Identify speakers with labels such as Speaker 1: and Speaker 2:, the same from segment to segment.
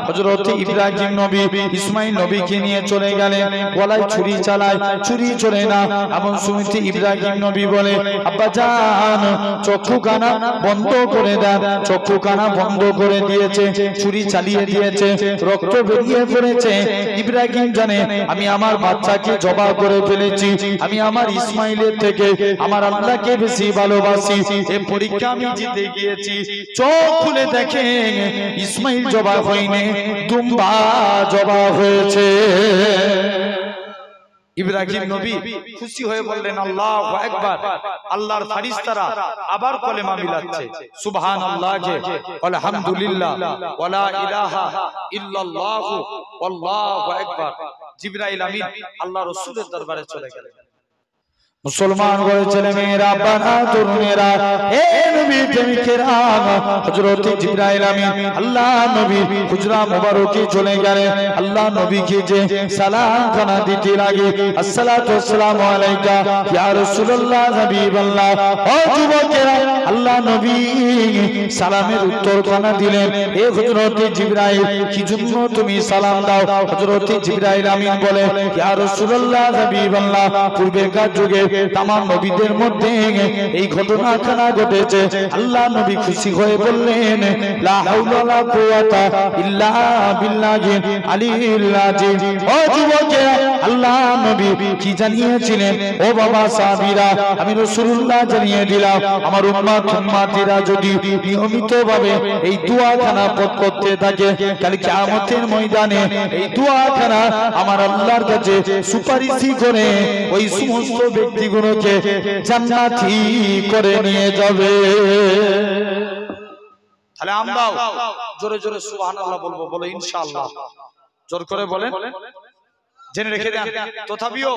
Speaker 1: হযরত ইব্রাহিম নবী ইসমাঈল নবীকে নিয়ে চলে গেলেন, গলায় ছুরি চালায়, ছুরি চলে না। এমন সময়তে ইব্রাহিম নবী বলে, আব্বা জান চক্ষু কানা বন্ধ করে দেন। চক্ষু কানা বন্ধ করে দিয়েছে, ছুরি চালিয়ে দিয়েছে, রক্ত বেরিয়ে পড়েছে। ইব্রাহিম জানে আমি আমার বাচ্চাকে জবাই করে ফেলেছি, আমি আমার ইসমাঈলের থেকে আমার আল্লাহকে বেশি ভালোবাসি। এই পরীক্ষা আমি জিতে গিয়েছি। চোখ খুলে দেখে ইসমাঈল জবাই হয়নি, দুম্বা জবাই হয়েছে। ইব্রাহিম নবী খুশি হয়ে বললেন আল্লাহু আকবার। আল্লাহর ফেরেশতারা আবার কলেমা মিলাচ্ছে, সুবহানাল্লাহ আলহামদুলিল্লাহ ওয়ালা ইলাহা ইল্লাল্লাহু আল্লাহু আকবার। জিবরাইল আমিন আল্লাহর রাসূলের দরবারে চলে গেলেন। মুসলমান ঘরে ছেলে মেয়েরা, বাবা তরুণেরা, হে নবী প্রেমিকেরা, হযরত জিবরাইল আমিন আল্লাহ নবী হুজরা মুবারকে চলে গেলেন। আল্লাহ নবীকে যে সালাম খানা দিতে লাগে, আসসালাতু ওয়াসসালামু আলাইকা ইয়া রাসূলুল্লাহ হাবিবাল্লাহ। ও যুবকেরা, আল্লাহ নবী সালামের উত্তর খানা দিলেন, হে হযরত জিবরাইল কি জন্য তুমি সালাম দাও? হযরত জিবরাইল আমিন বলে, ইয়া রাসূলুল্লাহ হাবিবাল্লাহ পূর্বেকার যুগে তামাম নবীদের মধ্যে এই ঘটনাখানা ঘটেছে। আল্লাহ নবী খুশি হয়ে বললেন, লা হাওলা ওয়ালা কুওয়াতা ইল্লা বিল্লাহিল আলিয়্যিল আযীম। ও যুবকেরা, আল্লাহ নবী কি জানিয়েছিলেন? ও বাবা সাহাবীরা, আমি রাসূলুল্লাহ জানিয়ে দিলাম, আমার উম্মতিরা যদি নিয়মিতভাবে এই দোয়াখানা পাঠ করতে থাকে, কাল কিয়ামতের ময়দানে এই দোয়াখানা আমার আল্লাহর কাছে সুপারিশ করে ওই সমস্ত ব্যক্তিগুলোকে জান্নাতি করে নিয়ে যাবে। তাহলে আমরাও জোরে জোরে সুবহানাল্লাহ বলবো, বলো ইনশাআল্লাহ। জোর করে বলেন, জেনে রেখে দেন। তথাপিও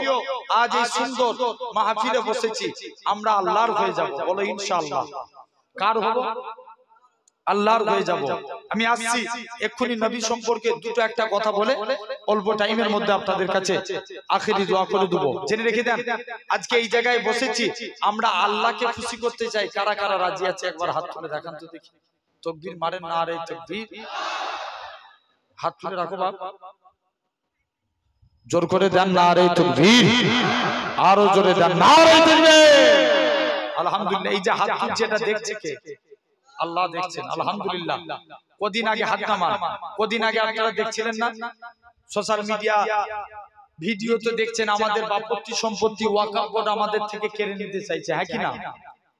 Speaker 1: আজ এই সুন্দর মাহফিলে বসেছি, আমরা আল্লাহর হয়ে যাব, বলো ইনশাআল্লাহ। কার হব? আল্লাহর হয়ে যাব। আমি আসছি এক্ষুনি নবী সম্পর্কে দুটো একটা কথা বলে অল্প টাইমের মধ্যে আপনাদের কাছে আখেরি দোয়া করে দেব। জেনে রেখে দেন, আজকে এই জায়গায় বসেছি, আমরা আল্লাহকে খুশি করতে চাই। কারা কারা রাজি আছে একবার হাত তুলে দেখান তো দেখি। তাকবীর মারেন না রে তাকবীর, হাত তুলে রাখো বাপ, জোর করে দেন না রে তাকবীর, আরো জোরে দেন না রে তাকবীর। আলহামদুলিল্লাহ। এই যে হাত তুলছে এটা দেখছে কে? আল্লাহ দেখছেন, আলহামদুলিল্লাহ। কদিন আগে হাত নামান, কদিন আগে আপনারা দেখছিলেন না সোশ্যাল মিডিয়া ভিডিওতে দেখছেন আমাদের বাপত্তি সম্পত্তি ওয়াকফ বোর্ড আমাদের থেকে কেড়ে নিতে চাইছে, হ্যাঁ কি না?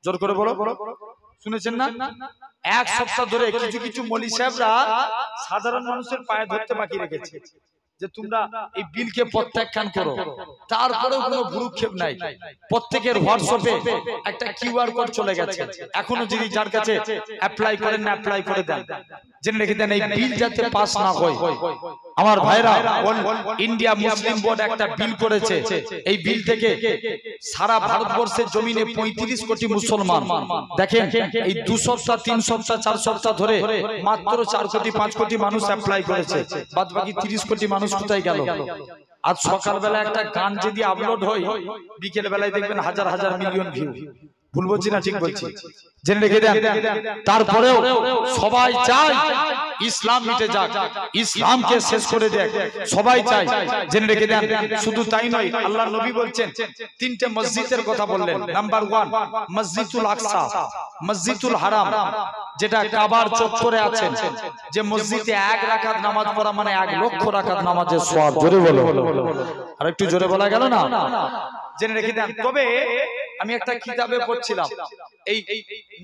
Speaker 1: জোর করে বলো, শুনেছেন না? এক সপ্তাহ ধরে কিছু কিছু মৌলী সাহেবরা সাধারণ মানুষের পায়ে ধরতে বাকি রেখেছে যে তোমরা এই বিলকে প্রত্যাখ্যান করো। তারপরেও কোনো ভ্রুক্ষেপ নাই। প্রত্যেকের হোয়াটসঅ্যাপে একটা কিউআর কোড চলে গেছে। এখনো যদি যার কাছে অ্যাপ্লাই করেন না, অ্যাপ্লাই করে দেন। জেনে রেখে দেন, এই বিল যাতে পাস না হয়। আমার ভাইরা, ইন্ডিয়া মুসলিম বোর্ড একটা বিল করেছে। এই বিল থেকে সারা ভারতবর্ষের জমিনে 35 কোটি মুসলমান, দেখেন এই 2 সপ্তাহ 3 সপ্তাহ 4 সপ্তাহ ধরে মাত্র 4 কোটি 5 কোটি মানুষ অ্যাপ্লাই করেছে। বাদ বাকি 30 কোটি মানুষ কোথায় গেল? আজ সকালবেলা একটা গান যদি আপলোড হয়, বিকেল বেলায় দেখবেন হাজার হাজার মিলিয়ন ভিউ। ভুল বলছি না ঠিক বলছি? জেনে রেখে দেন। তারপরেও সবাই চায় ইসলাম মিটে যাক, ইসলামকে শেষ করে দেখ, সবাই চায়। জেনে রেখে দেন। শুধু তাই নয়, আল্লাহর নবী বলছেন, 3টে মসজিদের কথা বললেন। নাম্বার 1 মসজিদুল আকসা, মসজিদুল হারাম, যেটা কাবার চত্বরে আছেন। যে মসজিদে 1 রাকাত নামাজ পড়া মানে 1 লক্ষ রাকাত নামাজের সওয়াব। জোরে বলো, আর একটু জোরে বলা গেল না? জেনে রেখে দেন। তবে আমি একটা কিতাবে পড়ছিলাম, এই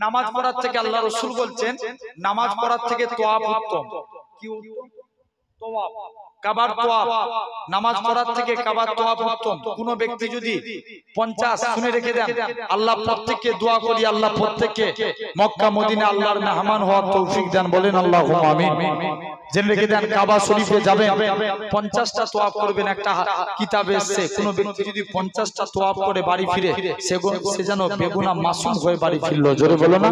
Speaker 1: নামাজ পড়ার থেকে আল্লাহ রাসূল বলছেন নামাজ পড়ার থেকে তোয়াব উত্তম। কি উত্তম? তোয়াব, কাবার তোয়াব। নামাজ পড়ার থেকে কাবার তোয়াব উত্তম। কোন ব্যক্তি যদি 50, শুনে রেখে দেন, আল্লাহ প্রত্যেককে দোয়া করি, আল্লাহ প্রত্যেককে মক্কা মদিনা আল্লাহর মেহমান হওয়ার তৌফিক দেন, বলেন আল্লাহুম্মা আমিন। জেনে রেখে দেন, কাবা শরীফে যাবেন, 50টা তোয়াব করবেন। একটা কিতাবে এসেছে, কোন ব্যক্তি যদি 50টা তোয়াব করে বাড়ি ফিরে, সে যেন বেগুনা মাসুম হয়ে বাড়ি ফিরলো। জোরে বলো না?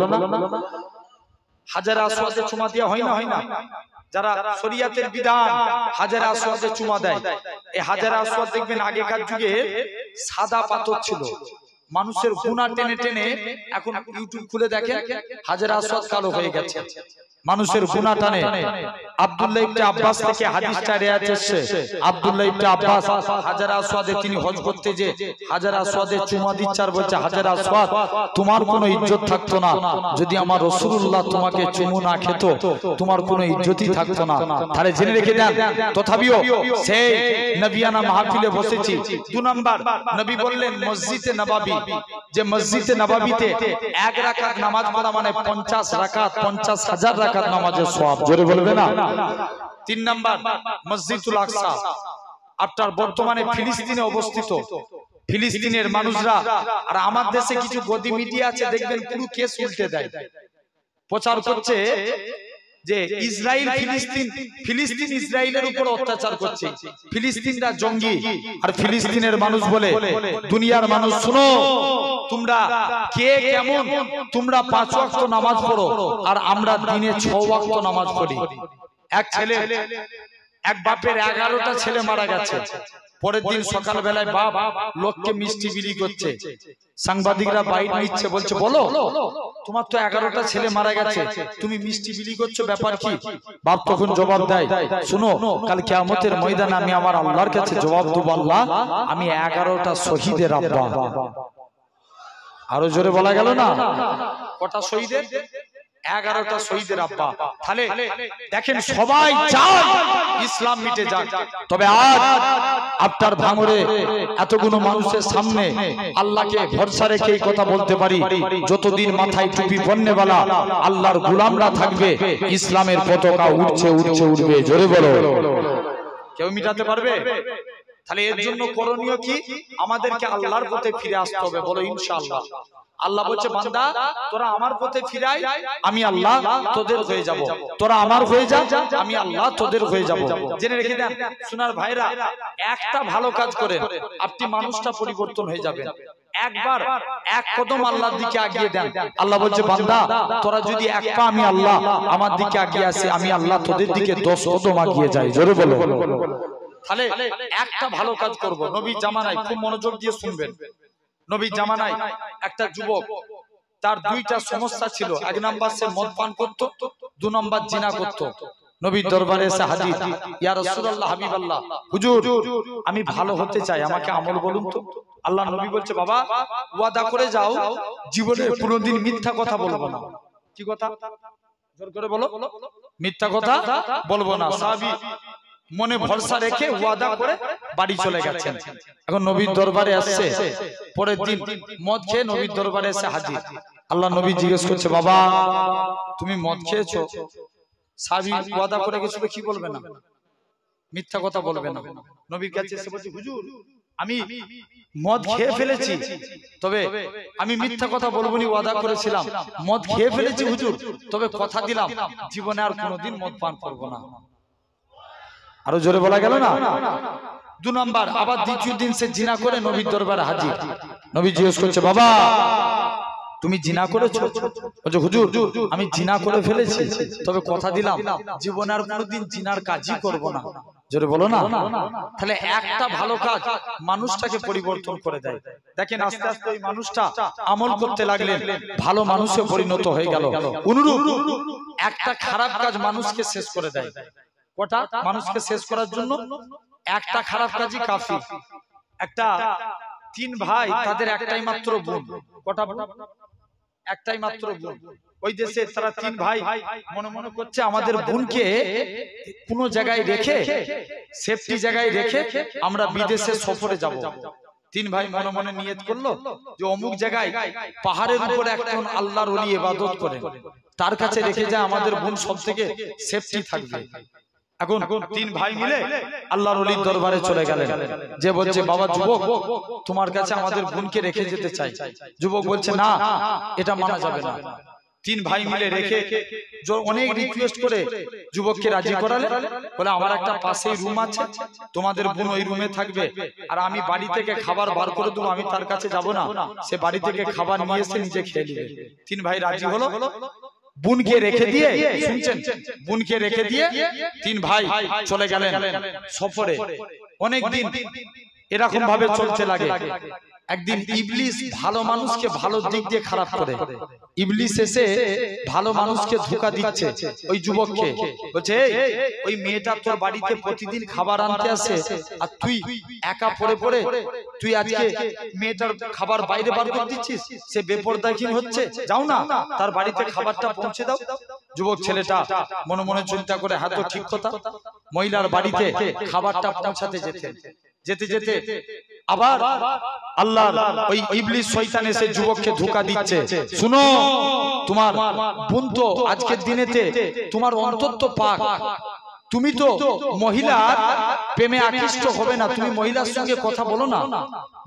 Speaker 1: হাজারে আসওয়াদে চুমা দেওয়া হয় না? হয় না? যারা শরীয়তের বিধান হাজারে আসওয়াদে চুমা দেয়, এই হাজারে আসওয়াদ দেখবেন আগেকার যুগে সাদা পাথর ছিল। মানুষের গুনাহ টেনে টেনে এখন ইউটিউব খুলে দেখেন হাজারে আসওয়াদ কালো হয়ে গেছে। মানুষের গুনাহ টানে। আব্দুল্লাহ ইবনে আব্বাস থেকে হাদিসটা রিওয়ায়াত এসেছে। আব্দুল্লাহ ইবনে আব্বাস হাজার আসওয়াদে তিনি হজ করতে যে হাজার আসওয়াদে চুমা দিচ্ছে আর বলছে, হাজার আসওয়াদ তোমার কোনো ইজ্জত থাকতো না যদি আমার রাসূলুল্লাহ তোমাকে চুমু না খেত, তোমার কোনো ইজ্জতই থাকতো না। তাহলে জেনে রেখে দেন। তথাপিও সেই নবিয়ানা মাহফিলে বসেছি। 2 নাম্বার নবী বললেন মসজিদে নববী, যে মসজিদে নববীতে 1 রাকাত নামাজ পড়া মানে 50 রাকাত 50,000 রাকাত নামাজের সওয়াব। জোরে বলবে না? 3 নাম্বার মসজিদুল আকসা, আপনার বর্তমানে ফিলিস্তিনে অবস্থিত। ফিলিস্তিনের মানুষরা আর আমার দেশে কিছু গদি মিডিয়া আছে, দেখবেন পুরো কেস উল্টে দেয়, প্রচার করছে যে ইসরায়েল ফিলিস্তিন ইসরায়েলের উপর অত্যাচার করছে, ফিলিস্তিনরা জঙ্গি। আর ফিলিস্তিনের মানুষ বলে, দুনিয়ার মানুষ শুনো, তোমরা কে কেমন, তোমরা 5 ওয়াক্ত নামাজ পড়ো আর আমরা দিনে 6 ওয়াক্ত নামাজ পড়ি। এক ছেলে, এক বাপের 11টা ছেলে মারা গেছে। পরের দিন সকাল বেলায় বাপ লোককে মিষ্টি বিলি করছে, সাংবাদিকরা বাইট নিচ্ছে, বলছে বলো তোমার তো 11টা ছেলে মারা গেছে, তুমি মিষ্টি বিলি করছো, ব্যাপার কি? বাপ তখন জবাব দেয়, শুনো, কাল কিয়ামতের ময়দানে আমি আমার আল্লাহর কাছে জবাব দেব, আল্লাহ আমি 11টা শহীদের আব্বা। আরো জোরে বলা গেল না? কটা শহীদের? 11টা শহীদের আব্বা। তাহলে দেখেন সবাই চায় ইসলাম মিটে যাক, তবে আজ আপনার ভাঙরে এতগুলো মানুষের সামনে আল্লাহকে ভরসা রেখে এই কথা বলতে পারি, যতদিন মাথায় টুপি পরনেওয়ালা আল্লাহর গোলামরা থাকবে, ইসলামের পতাকা উঠছে উঠছে উঠবে। জোরে বলো, কেউ মিটাতে পারবে? তাহলে এর জন্য করণীয় কি? আমাদেরকে আল্লাহর পথে ফিরে আসতে হবে। বলো ইনশাআল্লাহ। আল্লাহ বলছে, বান্দা তোরা আমার পথে ফিরাই, আমি আল্লাহ তোদের হয়ে যাব। তোরা আমার হয়ে যা, আমি আল্লাহ তোদের হয়ে যাব। জেনে রেখে দেন সোনার ভাইরা, একটা ভালো কাজ করেন, আপনি মানুষটা পরিবর্তন হয়ে যাবেন। একবার 1 কদম আল্লাহর দিকে এগিয়ে দেন। আল্লাহ বলছে, বান্দা তোরা যদি 1 পা আমি আল্লাহ আমার দিকে এগিয়ে আসে, আমি আল্লাহ তোদের দিকে 10 কদম এগিয়ে যাই। জোরে বলো। তাহলে একটা ভালো কাজ করব। নবীর জামানায়, খুব মনোযোগ দিয়ে শুনবেন, নবীর জামানায় একটা যুবক, তার 2টা সমস্যা ছিল। 1 নাম্বার সে মদ পান করত, 2 নাম্বার জিনা করত। নবীর দরবারে এসে হাজির, ইয়া রাসূলুল্লাহ, হাবিবাল্লাহ, হুজুর আমি ভালো হতে চাই, আমাকে আমল বলুন তো। আল্লাহ নবী বলছে, বাবা ওয়াদা করে যাও জীবনে কোনোদিন মিথ্যা কথা বলবো না। কি কথা? জোর করে বলো। মিথ্যা কথা বলবো না। সাহাবী মনে ভরসা রেখে ওয়াদা করে বাড়ি চলে গেছেন। এখন নবীর দরবারে আসছে, পরের দিন মদ খেয়ে নবীর দরবারে এসে হাজির। আল্লাহ নবী জিজ্ঞেস করছে, বাবা তুমি মদ খেয়েছো? সাহাবী ওয়াদা করে গেছিল, কি বলবে না, মিথ্যা কথা বলবে না। নবীর কাছে এসে বলছে, হুজুর আমি মদ খেয়ে ফেলেছি, তবে আমি মিথ্যা কথা বলবো না, ওয়াদা করেছিলাম। মদ খেয়ে ফেলেছি হুজুর, তবে কথা দিলাম জীবনে আর কোনোদিন মদ পান করবো না। আরো জোরে বলা গেল না? 2 নাম্বার, আবার দ্বিতীয় দিন সে জিনা করে নবীর দরবারে হাজির। নবী জিজ্ঞেস করছে, বাবা তুমি জিনা করেছো? বলছে, হুজুর আমি জিনা করে ফেলেছি, তবে কথা দিলাম জীবনে আর কোনোদিন জিনার কাজই করব না। জোরে বলো না। তাহলে একটা ভালো কাজ মানুষটাকে পরিবর্তন করে দেয়। দেখেন আস্তে আস্তে ওই মানুষটা আমল করতে লাগলেন, ভালো মানুষে পরিণত হয়ে গেল। অনুরূপ একটা খারাপ কাজ মানুষকে শেষ করে দেয়। কটা? মানুষকে শেষ করার জন্য একটা খারাপ কাজই কাফি। একটা 3 ভাই, তাদের একটাই মাত্র বোন। কটা বোন? একটাই মাত্র বোন। ওই দেশে তারা 3 ভাই মনে মনে করছে আমাদের বোনকে কোন জায়গায় রেখে, সেফটি জায়গায় রেখে আমরা বিদেশে সফরে যাব। 3 ভাই মনে মনে নিয়ত করলো যে অমুক জায়গায় পাহাড়ের উপরে একজন আল্লাহর ওলি ইবাদত করেন, তার কাছে রেখে যায় আমাদের বোন সব থেকে সেফটি থাকবে। এখন 3 ভাই মিলে আল্লাহর ওলির দরবারে চলে গেলেন। যে বলছে, বাবা যুবক তোমার কাছে আমাদের বোনকে রেখে যেতে চাই। যুবক বলছে, না এটা মানা যাবে না। 3 ভাই মিলে রেখে অনেক রিকোয়েস্ট করে যুবককে রাজি করালে, বলে আমার একটা পাশেই রুম আছে, তোমাদের বোন ওই রুমে থাকবে, আর আমি বাড়ি থেকে খাবার বার করে দেবো, আমি তার কাছে যাব না, সে বাড়ি থেকে খাবার নিয়ে এসে নিজে খেয়ে নেবে। 3 ভাই রাজি হলো। বুনকে রেখে দিয়ে, শুনছেন, বুনকে রেখে দিয়ে 3 ভাই চলে গেলেন সফরে। অনেক দিন এরকম ভাবে চলতে লাগে। একদিন ইবলিস ভালো মানুষকে ভালো দিক দিয়ে খারাপ করে। ইবলিস এসে ভালো মানুষকে ধোঁকা দিচ্ছে ওই যুবককে, বলছে ওই মেয়েটা তোর বাড়িতে প্রতিদিন খাবার আনতে আসে, আর তুই একা পড়ে পড়ে তুই আজকে মেয়েটার খাবার বাইরে বার করে দিচ্ছিস, সে বেপরদাহীন হচ্ছে, যাও না তার বাড়িতে খাবারটা পৌঁছে দাও। যুবক ছেলেটা মনে মনে চিন্তা করে, হ্যাঁ তো ঠিক কথা। মহিলার বাড়িতে খাবারটা পৌঁছাতে যেতে যেতে আবার আল্লাহ ওই ইবলিস শয়তান এসে যুবককে ধোঁকা দিচ্ছে, শুনো তোমার বোন তো আজকের দিনেতে তোমার অন্তর তো পাক, তুমি তো মহিলার প্রেমে আকৃষ্ট হবে না, তুমি মহিলার সঙ্গে কথা বলো না।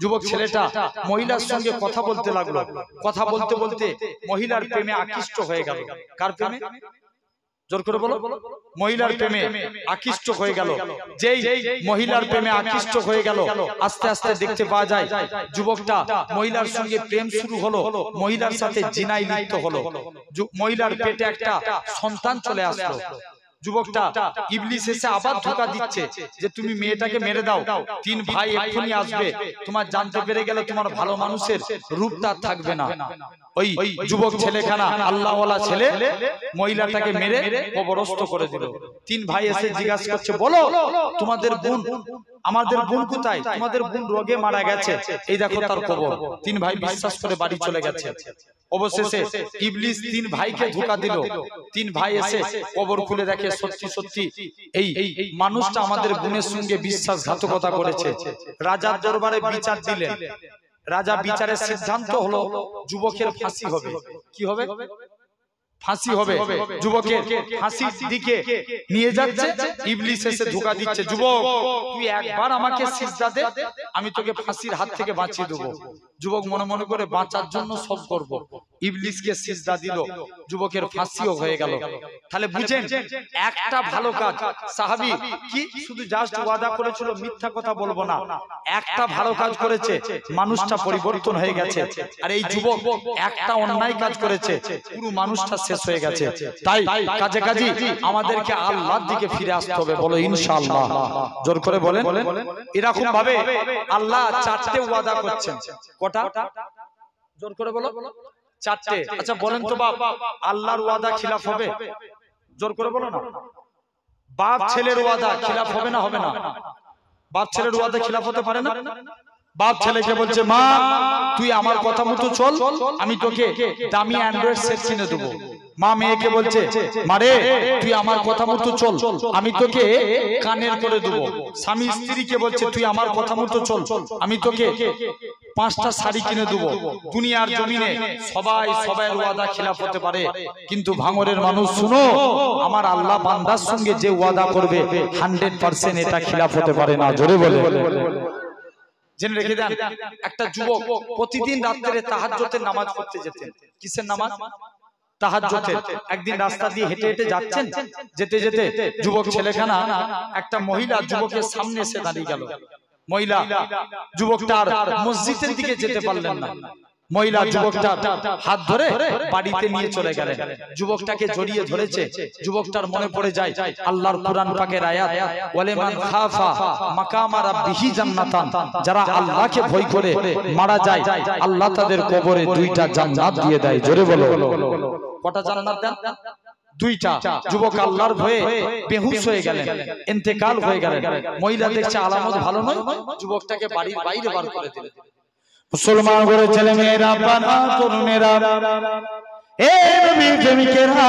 Speaker 1: যুবক ছেলেটা মহিলার সঙ্গে কথা বলতে লাগলো, কথা বলতে বলতে মহিলার প্রেমে আকৃষ্ট হয়ে গেল। কার প্রেমে? জোর করে বলো। মহিলার প্রেমে আকৃষ্ট হয়ে গেল। যেই মহিলার প্রেমে আকৃষ্ট হয়ে গেল, আস্তে আস্তে দেখতে পাওয়া যায় যুবকটা মহিলার সঙ্গে প্রেম শুরু হলো, মহিলার সাথে জিনায় লিপ্ত হলো, মহিলার পেটে একটা সন্তান চলে আসলো। যুবকটা ইবলিস এসে আবার ধোঁকা দিচ্ছে যে তুমি মেয়েটাকে মেরে দাও, তিন ভাই এক্ষুনি আসবে, তোমার জানতে পেরে গেলে তোমার ভালো মানুষের রূপটা থাকবে না। ওই যুবক ছেলেখানা আল্লাহওয়ালা ছেলে মহিলাটাকে মেরে কবরস্থ করে দিল। তিন ভাই এসে জিজ্ঞাসা করছে, বলো তোমাদের বোন, আমাদের বোন কোথায়? তোমাদের বোন রোগে মারা গেছে, এই দেখো তার কবর। তিন ভাই বিশ্বাস করে বাড়ি চলে গেছে। অবশেষে ইবলিস তিন ভাইকে ধোঁকা দিল। তিন ভাই এসে কবর খুলে দেখে সত্যি সত্যি এই মানুষটা আমাদের বোনের সঙ্গে বিশ্বাসঘাতকতা করেছে। রাজার দরবারে বিচার দিলেন। রাজা বিচারের সিদ্ধান্ত হলো যুবকের ফাঁসি হবে। কি হবে? ফাঁসি হবে। যুবকের ফাঁসির দিকে নিয়ে যাচ্ছে, ইবলিস এসে ধোঁকা দিচ্ছে, যুবক তুই একবার আমাকে সিজদা দে, আমি তোকে ফাঁসির হাত থেকে বাঁচিয়ে দেবো। যুবক মনে মনে করে বাঁচার জন্য সব করব। ইবলিসকে সিজদা দিল, যুবকের ফাঁসিও হয়ে গেল। তাহলে বুঝেন একটা ভালো কাজ সাহাবী কি শুধু জাস্ট ওয়াদা করেছিল মিথ্যা কথা বলবো না, একটা ভালো কাজ করেছে, মানুষটা পরিবর্তন হয়ে গেছে। আর এই যুবক একটা অন্যায় কাজ করেছে, পুরো মানুষটা শেষ হয়ে গেছে। তাই কাজে কাজে আমাদেরকে আল্লাহর দিকে ফিরে আসতে হবে, বলো ইনশাআল্লাহ। জোর করে বলেন। এরকম ভাবে আল্লাহ চারটে ওয়াদা করছেন। কটা? জোর করে বলো। চারটে। আচ্ছা বলেন তো বাপ, আল্লাহর ওয়াদা খিলাফ হবে? জোর করে বলো না। বাপ ছেলের ওয়াদা খিলাফ হবে না? হবে না। বাপ ছেলের ওয়াদা খিলাফ হতে পারে না। বাপ ছেলেকে বলছে, মা তুই আমার কথা মতো চল, আমি তোকে দামি অ্যান্ড্রয়েড সেট কিনে দেবো। মা মেয়েকে বলছে, মারে তুই আমার কথা মতো চল, আমি তোকে কানের করে দেবো। স্বামী স্ত্রীকে বলছে, তুই আমার কথা মতো চল, আমি তোকে 5টা শাড়ি কিনে দেবো। দুনিয়ার জমিনে সবাই সবার ওয়াদা খিলাফ হতে পারে, কিন্তু ভাঙরের মানুষ শুনো, আমার আল্লাহ বান্দার সঙ্গে যে ওয়াদা করবে 100% এটা খিলাফ হতে পারে না। জোরে বলে। জেনে রেখে দেন, একটা যুবক প্রতিদিন রাত্রে তাহাজ্জুদের নামাজ পড়তে যেতেন। কিসের নামাজ? তাহাজ্জুদের। একদিন রাস্তা দিয়ে হেঁটে হেঁটে যাচ্ছেন, যেতে যেতে যুবক ছেলেখানা একটা মহিলা যুবকের সামনে এসে দাঁড়িয়ে গেল। মহিলা যুবকটার মসজিদের দিকে যেতে পারলেন না। মহিলা যুবকটার হাত ধরে বাড়িতে নিয়ে চলে গেলেন। যুবকটাকে জড়িয়ে ধরেছে। যুবকটার মনে পড়ে যায় আল্লাহর কুরআন পাকের আয়াত, ওয়ালিমান খাফা মাকামা রাব্বিহি জান্নাতান, যারা আল্লাহকে ভয় করে মারা যায় আল্লাহ তাদের কবরে 2টা জান্নাত দিয়ে দেয়। জোরে বলো। কটা জান্নাত দেন? 2টা। যুবক আল্লাহর ভয়ে বেহুশ হয়ে গেলেন, ইন্তেকাল হয়ে গেলেন। মহিলা দেখছে আলামত ভালো নয়, যুবকটাকে বাড়ির বাইরে বার করে দিলেন। মুসলমান করে ছেলে মেয়েরা, বাবা তরুণেরা, এ নবী প্রেমিকেরা,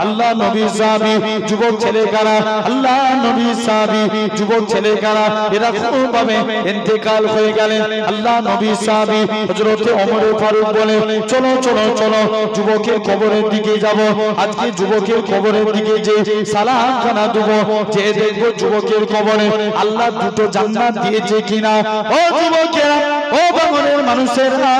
Speaker 1: আল্লাহ নবী সাহাবী যুবক ছেলেকারা, আল্লাহ নবী সাহাবী যুবক ছেলেকারা এরকম ভাবে ইন্তেকাল হয়ে গেলেন। আল্লাহ নবী সাহাবী হযরত ওমর ফারুক বলে, চলো চলো চলো যুবকের কবরের দিকে যাব। আজকে যুবকের কবরের দিকে যে সালাম খানা দেব, যে দেখবো যুবকের কবরে আল্লাহ 2টো জান্নাত দিয়েছে কিনা। ও যুবকেরা, ও বাংলার মানুষেরা,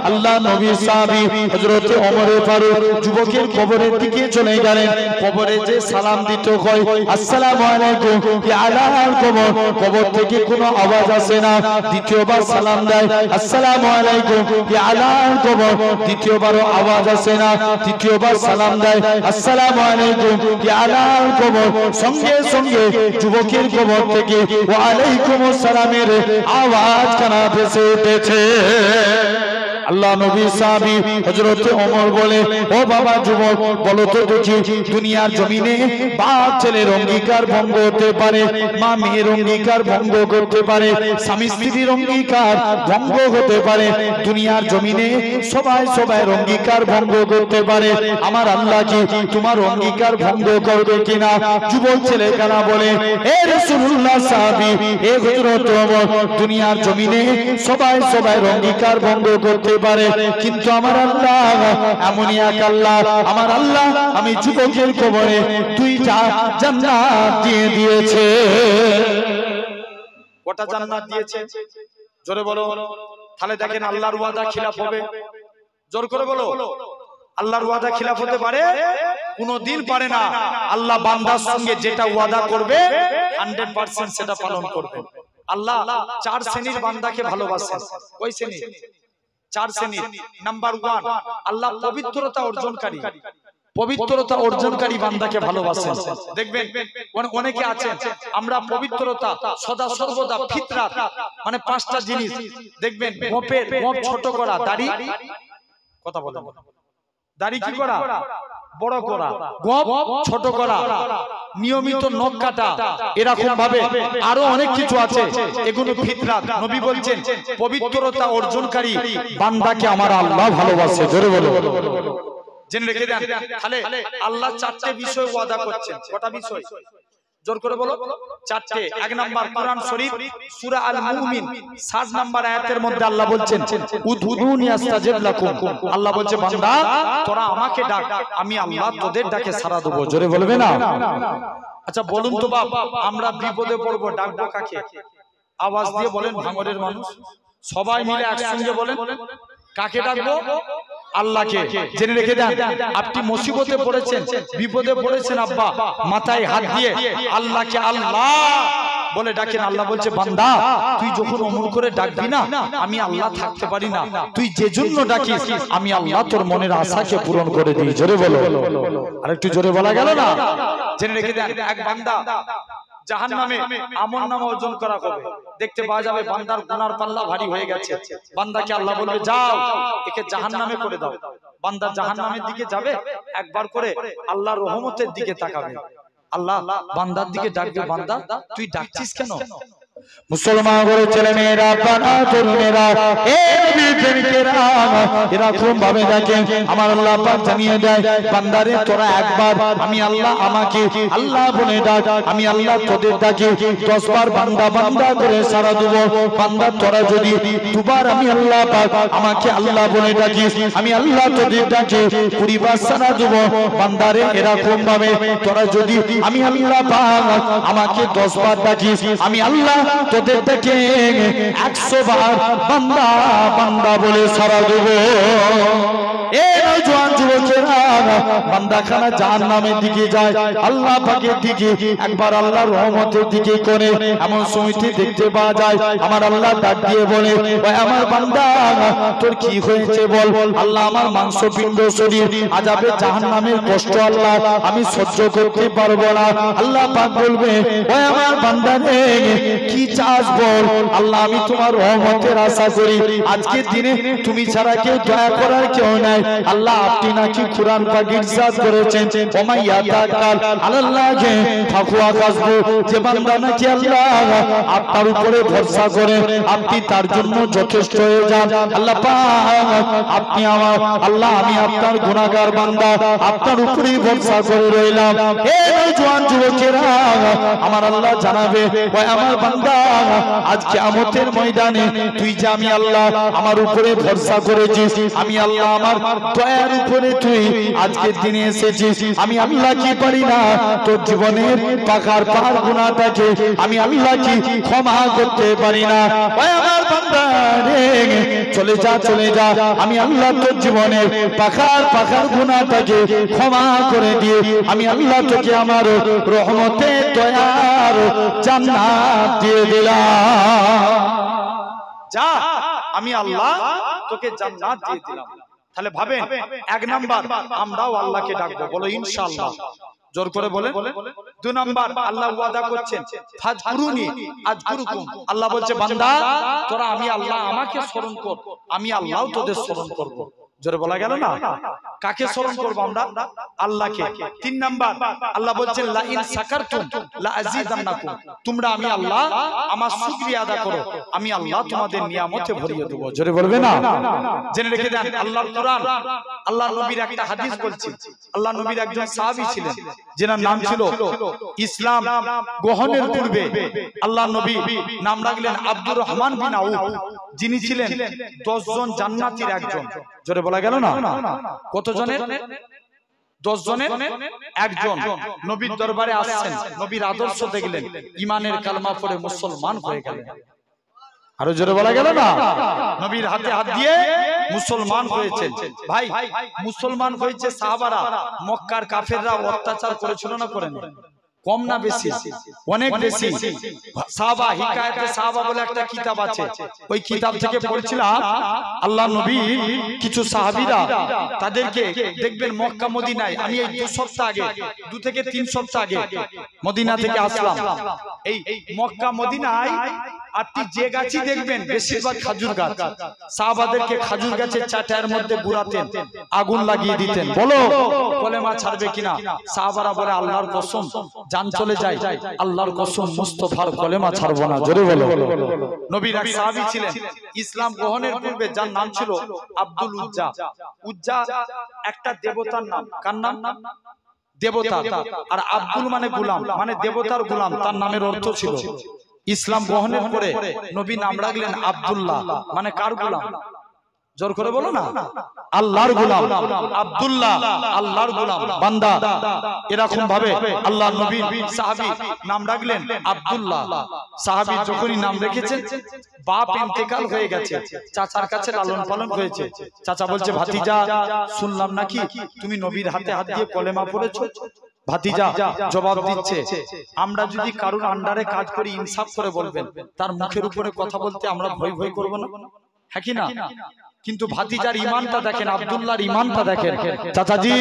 Speaker 1: আল্লাহ নবী সাহাবী হযরত ওমর ফারুক যুবকের কবরের দিকে চলে গেলেন। কবরে যে সালাম দিতে হয়, আসসালামু আলাইকুম ইয়া আলাল কবর, কবর থেকে কোনো আওয়াজ আসে না। দ্বিতীয়বার সালাম দেয়, আসসালামু আলাইকুম ইয়া আলাল কবর, দ্বিতীয়বারও আওয়াজ আসে না। তৃতীয়বার সালাম দেয়, আসসালামু আলাইকুম ইয়া আলাল কবর, সঙ্গে সঙ্গে যুবকের কবর থেকে ওয়া আলাইকুম আসসালামের আওয়াজ কানা ভেসে উঠেছে। আল্লাহ নবী সাহাবী হযরত ওমর বলে, ও বাবা যুবক, বলো তো দেখি, দুনিয়ার জমিনে বাপ ছেলের অঙ্গীকার ভঙ্গ হতে পারে, মা মেয়ের অঙ্গীকার ভঙ্গ করতে পারে, স্বামী স্ত্রীর অঙ্গীকার ভঙ্গ হতে পারে, দুনিয়ার জমিনে সবাই সবার অঙ্গীকার ভঙ্গ করতে পারে, আমার আল্লাহ কি তোমার অঙ্গীকার ভঙ্গ করবে কিনা? যুবক ছেলে কানা বলে, হে রাসূলুল্লাহ সাহাবী, হে হযরত ওমর, দুনিয়ার জমিনে সবাই সবার অঙ্গীকার ভঙ্গ করতে পারে, কিন্তু আমার আল্লাহ এমনই এক আল্লাহ, আমার আল্লাহ আমি যুবকের কবরে দুইটা জান্নাত দিয়ে দিয়েছে। কটা জান্নাত দিয়েছে? জোরে বলো। তাহলে দেখেন আল্লাহর ওয়াদা খিলাফ হবে? জোর করে বলো। আল্লাহর ওয়াদা খিলাফ হতে পারে? কোনদিন পারে না। আল্লাহ বান্দার সঙ্গে যেটা ওয়াদা করবে 100% সেটা পালন করবে। আল্লাহ চার শ্রেণীর বান্দাকে ভালোবাসেন। কয় শ্রেণী? চার শ্রেণী। নাম্বার 1, আল্লাহ পবিত্রতা অর্জনকারী, পবিত্রতা অর্জনকারী বান্দাকে ভালোবাসেন। দেখবেন অনেকে আছেন, আমরা পবিত্রতা সদা সর্বদা ফিতরাত, মানে 5টা জিনিস দেখবেন, গোপ ছোট করা, দাড়ি, কথা বলেন, দাড়ি কি করা? বড় করা, গোপ ছোট করা, নিয়মিত নখ কাটা, এরকম ভাবে আরো অনেক কিছু আছে, এগুলো ফিতরাত। নবী বলছেন পবিত্রতা অর্জনকারী বান্দাকে আমার আল্লাহ ভালোবাসে। জোরে বলো। জেনে রেখে দেন। তাহলে আল্লাহ 4টে বিষয় ওয়াদা করছেন। কটা বিষয়? জোর করে বলো। 4টে। 1 নাম্বার কোরআন শরীফ সূরা আল মুমিন 60 নাম্বার আয়াতের মধ্যে আল্লাহ বলছেন, উদউনি আস্তাজিব লাকুম। আল্লাহ বলছে, বান্দা তোরা আমাকে ডাক, আমি আল্লাহ তোদের ডাকে সাড়া দেব। জোরে বলবে না? আচ্ছা বলুন তো বাপ, আমরা বিপদে পড়বো, ডাকবো কাকে? আওয়াজ দিয়ে বলেন, ভাঙরের মানুষ সবাই মিলে একসঙ্গে বলেন, কাকে ডাকবো? আল্লাহকে। জেনে রেখে দেন, আপনি মুসিবতে পড়েছেন, বিপদে পড়েছেন, আব্বা মাথায় হাত দিয়ে আল্লাহকে আল্লাহ বলে ডাকেন। আল্লাহ বলছে, বান্দা তুই যখন অমন করে ডাকবি না, আমি আল্লাহ থাকতে পারি না, তুই যে জন্য ডাকিস আমি আল্লাহ তোর মনের আশাকে পূরণ করে দিই। জোরে বলো। আর একটু জোরে বলা গেল না? জেনে রেখে দেন, এক বান্দা জাহান্নামে আমলনামা ওজন করা হবে, দেখতে পাওয়া যাবে বান্দার গুনার পাল্লা ভারী হয়ে গেছে। বান্দাকে আল্লাহ বলবে, যাও একে জাহান্নামে করে দাও। বান্দা জাহান্নামের দিকে যাবে, একবার করে আল্লাহর রহমতের দিকে তাকাবে, আল্লাহ বান্দার দিকে ডাকবে, বান্দা তুই ডাকছিস কেন? মুসলমান করে ছেলে মেয়েরা, পানা তরুণেরা, এরকম ভাবে দেখেন আমার আল্লাহ পাক জানিয়ে দেয়, বান্দারে তোরা একবার আমি আল্লাহ আমাকে আল্লাহ বলে ডাক, আমি আল্লাহ তোদের ডাকি 10 বার বান্দা বান্দা করে সারা দেব। বান্দা তোরা যদি দুবার আমি আল্লাহ পাক আমাকে আল্লাহ বলে ডাকিস, আমি আল্লাহ তোদের ডাকি 20 বার সারা দেব। বান্দারে এরকম ভাবে তোরা যদি আমি আল্লাহ পাক আমাকে 10 বার ডাকিস, আমি আল্লাহ তোদের থেকে 100 বার বান্দা বান্দা বলে সারা দেব। এই নওজোয়ান যুবকেরা বান্দাখানা জাহান্নামের দিকে যায়, আল্লাহ পাকের দিকে একবার আল্লাহর রহমতের দিকে করে, এমন সময়তে দেখতে পাওয়া যায় আমার আল্লাহ ডাক দিয়ে বলে, ওই আমার বান্দা তোর কি হয়েছে বল? আল্লাহ আমার মাংসপিণ্ড শরীর আযাবে জাহান্নামের কষ্ট আল্লাহ আমি সহ্য করতে পারবো না। আল্লাহ পাক বলবে, ওই আমার বান্দা রে কি চাস বল? আল্লাহ আমি তোমার রহমতের আশা করি, আজকের দিনে তুমি ছাড়া কেউ দয়া করার কেউ নাই। আল্লাহ আপনি নাকি কুরআন পাক ইরশাদ করেছেন, ওমাই ইয়াতাকাল আলাল্লাহি ফাহুয়া হাসবু, যে বান্দা নাকি আল্লাহ আপনার উপরে ভরসা করে আপনি তার জন্য যথেষ্ট হয়ে যান। আল্লাহ পাক আপনি আমার আল্লাহ আমি আপনার গুনাহগার বান্দা, আপনার উপরেই ভরসা করে রইলাম। হে নওজোয়ান যুবকেরা আমার আল্লাহ জানাবে, ওই আমার বান্দা আজ কিয়ামতের ময়দানে তুই যে আমি আল্লাহ আমার উপরে ভরসা করেছিস, আমি আল্লাহ আমার দয়ার উপরে তুই আজকের দিনে এসেছিস, আমি আল্লাহ কি পারি না তোর জীবনের পাকার পাহাড় গুনাহটাকে আমি আল্লাহ কি ক্ষমা করতে পারি না? ওই আমার বান্দা রে চলে যা চলে যা, আমি আল্লাহ তোর জীবনের পাকার পাকার গুনাহটাকে ক্ষমা করে দিয়ে আমি আল্লাহ তোকে আমার রহমতে দয়ার জান্নাত দিয়ে দিলাম। যা আমি আল্লাহ তোকে জান্নাত দিয়ে দিলাম। তাহলে ভাবেন, 1 নাম্বার আমরাও আল্লাহকে ডাকবো, বলো ইনশাআল্লাহ। জোর করে বলেন। 2 নাম্বার আল্লাহ ওয়াদা করছেন ফাজকুরুনি আযকুরুকুম, আল্লাহ বলছে বান্দা তোরা আমি আল্লাহ আমাকে স্মরণ কর, আমি আল্লাহও তোদের স্মরণ করব। জোরে বলা গেল না? কাকে স্মরণ করব আমরা? আল্লাহকে। 3 নাম্বার আল্লাহ বলছেন লা ইন সাকারতুম লা আযীদান্নাকুম, তোমরা আমি আল্লাহ আমার শুকরিয়া আদা করো, আমি আল্লাহ তোমাদের নিয়ামতে ভরিয়ে দেব। জোরে বলবে না? জেনে রেখে দেন আল্লাহর কোরআন, আল্লাহর নবীর একটা হাদিস বলছি। আল্লাহর নবীর একজন সাহাবী ছিলেন যার নাম ছিল, ইসলাম গ্রহণের পূর্বে আল্লাহর নবী নাম রাখলেন আব্দুর রহমান বিন আউফ, যিনি ছিলেন 10 জন জান্নাতীর একজন। জোরে বলা গেল না? কত জনের? 10 জনের একজন। নবীর দরবারে আসছেন, নবীর আদর্শ দেখলেন, ঈমানের কালেমা পড়ে মুসলমান হয়ে গেলেন। আরো জোরে বলা গেল না? নবীর হাতে হাত দিয়ে মুসলমান হয়েছেন। ভাই মুসলমান হয়েছে সাহাবারা, মক্কার কাফেররা অত্যাচার করেছিল না করেনি? কম না বেশি? অনেক বেশি। সাহাবা হিকায়াতে সাহাবা বলে একটা কিতাব আছে, ওই কিতাব থেকে পড়ছিলাম আল্লাহর নবী কিছু সাহাবীরা তাদেরকে দেখবেন মক্কা মদিনায়, আমি এই 2 সপ্তাহ আগে 2 থেকে 3 সপ্তাহ আগে মদিনা থেকে আসলাম। এই মক্কা মদিনায় আপনি যে গাছই দেখবেন বেশিরভাগ খাজুর গাছ। সাহাবাদেরকে খাজুর গাছের চাটার মধ্যে গুড়াতেন, আগুন লাগিয়ে দিতেন, বলো কলেমা ছাড়বে কিনা? সাহাবারা বলে আল্লাহর কসম জান চলে যায়, আল্লাহর কসম মুস্তাফার কলেমা ছাড়বো না। জোরে বলো। নবীর এক সাহাবী ছিলেন ইসলাম গ্রহণের পূর্বে, যার নাম ছিল আব্দুল উজ্জা। উজ্জা একটা দেবতার নাম। কার নাম? দেবতা। আর আব্দুল মানে গোলাম, মানে দেবতার গোলাম, তার নামের অর্থ ছিল। ইসলাম গ্রহণের পরে নবী নাম রাখলেন আব্দুল্লাহ, মানে কার গোলাম? জোর করে বলো না? আল্লাহর গোলাম। আব্দুল্লাহ আল্লাহর গোলাম, বান্দা। এরকম ভাবে আল্লাহর নবী সাহাবী নাম রাখলেন আব্দুল্লাহ। সাহাবী যখনই নাম রেখেছেন, বাপ ইন্তেকাল হয়ে গেছে, চাচার কাছে লালন পালন হয়েছে। চাচা বলছে ভাতিজা শুনলাম নাকি তুমি নবীর হাতে হাত দিয়ে কলেমা পড়েছো। ভাতিজা জবাব দিচ্ছে, আমরা যদি কারোর আন্ডারে কাজ করি ইনসাফ করে বলবেন, তার মুখের উপরে কথা বলতে আমরা ভয় ভয় করব না? হ্যাঁ কি না? কিন্তু ভাতিজার ঈমানটা দেখেন, আব্দুল্লাহর ঈমানটা দেখেন। চাচাজি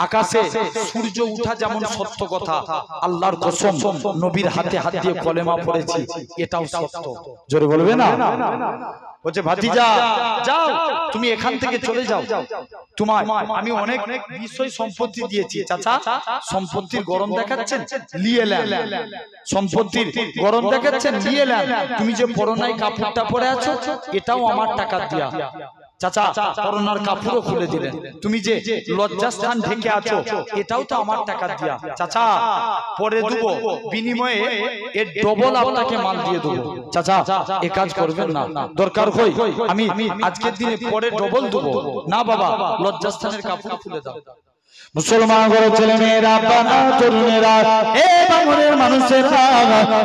Speaker 1: আকাশে সূর্য উঠা যেমন সত্য কথা, আল্লাহর কসম নবীর হাতে হাত দিয়ে কলেমা পড়েছি, এটাও সত্য। জোরে বলবে না? বলছে ভাতিজা যাও, তুমি এখান থেকে চলে যাও, তোমার আমি অনেক বিষয় সম্পত্তি দিয়েছি। চাচা সম্পত্তির গরম দেখাচ্ছেন, নিয়ে নেন। সম্পত্তির গরম দেখাচ্ছেন, নিয়ে নেন। তুমি যে পরনাই কাপড়টা পরে আছো, এটাও আমার টাকা দিয়া। চাচা পরনার কাপড়ও খুলে দিলেন। তুমি যে লজ্জাস্থান ঢেকে আছো, এটাও তো আমার টাকা দিয়া। চাচা পরে দেবো, বিনিময়ে এর ডবল আপনাকে মাল দিয়ে দেবো। চাচা এ কাজ করবেন না, দরকার হয় আমি আজকের দিনে পরে ডবল দেবো না। বাবা লজ্জাস্থানের কাপড় খুলে দাও। মুসলমান ঘরের ছেলে মেয়েরা, বাবা তরুণেরা, এ বাংলার মানুষেরা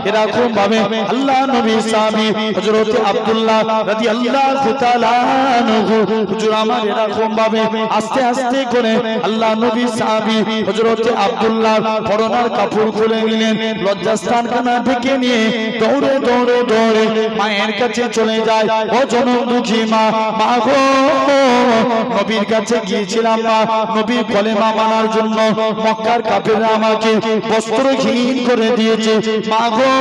Speaker 1: এরকম ভাবে আল্লাহ নবী সাহাবী হযরত আব্দুল্লাহ রাদিয়াল্লাহু তাআলা আনহু হুজুর আমার এরকম ভাবে আস্তে আস্তে করে আল্লাহ নবী সাহাবী হযরত আব্দুল্লাহ পরনার কাপড় খুলে নিলেন, লজ্জাস্থান খানা ঢেকে নিয়ে দৌড়ে দৌড়ে দৌড়ে মায়ের কাছে চলে যায়। ও জনম দুঃখী মা, মা গো নবীর কাছে গিয়েছিলাম মা, নবীর কলেমা মানার জন্য মক্কার কাফেররা আমাকে বস্ত্রহীন করে দিয়েছে। মা গো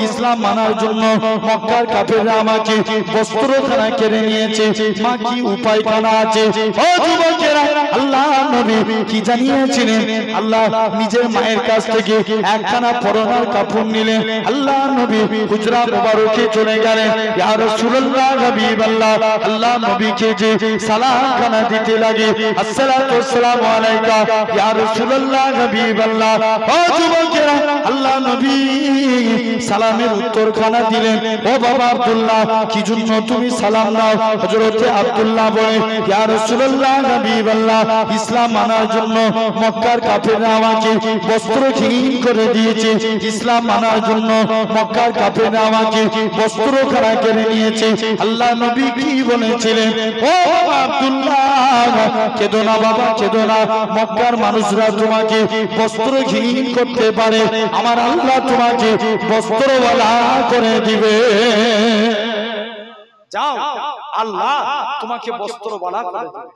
Speaker 1: ইসলাম মানার জন্য মক্কার কাফেররা আমাকে বস্ত্রখানা কেড়ে নিয়েছে। মা কি উপায় কানা আছে? ও যুবকেরা, আল্লাহ নবী কি জানিয়েছিলেন? আল্লাহ নিজের মায়ের কাছ থেকে একখানা পরনার কাপড় নিলেন, আল্লাহ নবী হুজরা মুবারকে চলে গেলেন। ইয়া রাসূলুল্লাহ হাবিবাল্লাহ, আল্লাহ নবীকে যে সালাম খানা দিতে লাগে, আসসালাতু ওয়াসসালামু আলাইকা ইয়া রাসূলুল্লাহ হাবিবাল্লাহ। ও যুবকেরা, আল্লাহ নবী সালামের উত্তর খানা দিলেন। ও বাবা আব্দুল্লাহ, কি জন্য তুমি সালাম দাও? হযরত আব্দুল্লাহ বলে, ইয়া রাসূলুল্লাহ হাবিবাল্লাহ, ইসলাম মানার জন্য মক্কার কাফেররা আমাকে বস্ত্রহীন করে দিয়েছে। ইসলাম মানার জন্য মক্কার কাফেররা আমাকে বস্ত্রখানা কেড়ে নিয়েছে। আল্লাহ নবী কি বলেছিলেন? ও আব্দুল্লাহ কেঁদো না বাবা, কেঁদো না। মক্কার মানুষরা তোমাকে বস্ত্রহীন করতে পারে, আমার আল্লাহ তোমাকে বস্ত্রওয়ালা করে দিবে। যাও, আল্লাহ তোমাকে বস্ত্রওয়ালা করে দিবে।